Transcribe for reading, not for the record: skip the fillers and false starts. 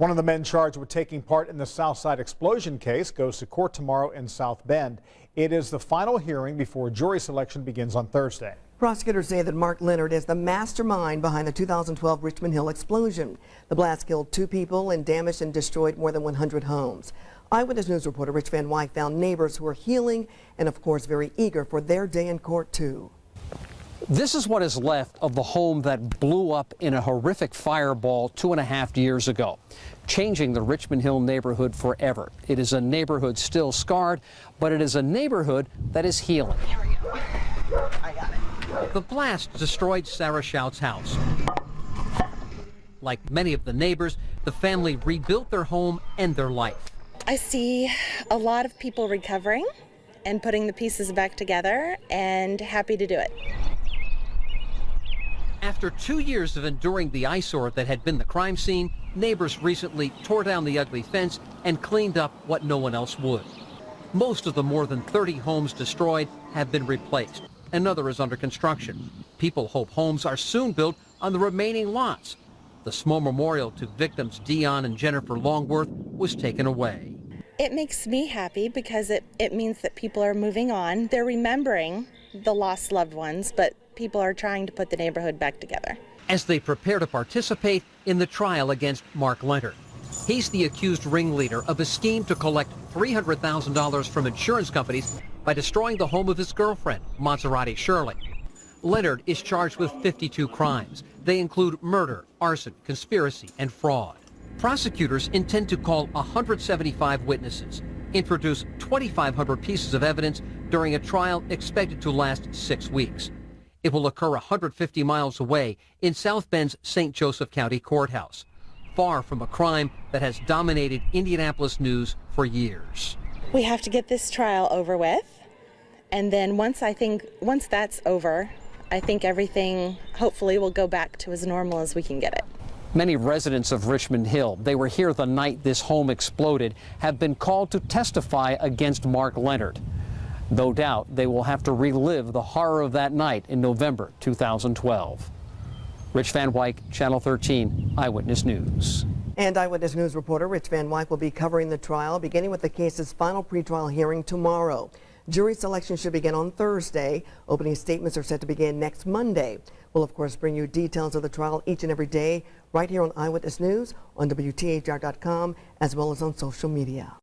One of the men charged with taking part in the Southside explosion case goes to court tomorrow in South Bend. It is the final hearing before jury selection begins on Thursday. Prosecutors say that Mark Leonard is the mastermind behind the 2012 Richmond Hill explosion. The blast killed 2 people and damaged and destroyed more than 100 homes. Eyewitness News reporter Rich Van Wyk found neighbors who are healing and, of course, very eager for their day in court, too. This is what is left of the home that blew up in a horrific fireball 2.5 years ago, changing the Richmond Hill neighborhood forever. It is a neighborhood still scarred, but it is a neighborhood that is healing. There we go. I got it. The blast destroyed Sarah Shout's house. Like many of the neighbors, the family rebuilt their home and their life. I see a lot of people recovering and putting the pieces back together, and happy to do it. After 2 years of enduring the eyesore that had been the crime scene, neighbors recently tore down the ugly fence and cleaned up what no one else would. Most of the more than 30 homes destroyed have been replaced. Another is under construction. People hope homes are soon built on the remaining lots. The small memorial to victims Dion and Jennifer Longworth was taken away. It makes me happy because it means that people are moving on. They're remembering the lost loved ones, but people are trying to put the neighborhood back together. As they prepare to participate in the trial against Mark Leonard. He's the accused ringleader of a scheme to collect $300,000 from insurance companies by destroying the home of his girlfriend, Maserati Shirley. Leonard is charged with 52 crimes. They include murder, arson, conspiracy, and fraud. Prosecutors intend to call 175 witnesses, introduce 2,500 pieces of evidence during a trial expected to last 6 weeks. It will occur 150 miles away in South Bend's St. Joseph County Courthouse, far from a crime that has dominated Indianapolis news for years. We have to get this trial over with, and then once that's over, I think everything hopefully will go back to as normal as we can get it. Many residents of Richmond Hill, they were here the night this home exploded, have been called to testify against Mark Leonard. No doubt they will have to relive the horror of that night in November 2012. Rich Van Wyk, Channel 13, Eyewitness News. And Eyewitness News reporter Rich Van Wyk will be covering the trial, beginning with the case's final pretrial hearing tomorrow. Jury selection should begin on Thursday. Opening statements are set to begin next Monday. We'll, of course, bring you details of the trial each and every day right here on Eyewitness News, on WTHR.com, as well as on social media.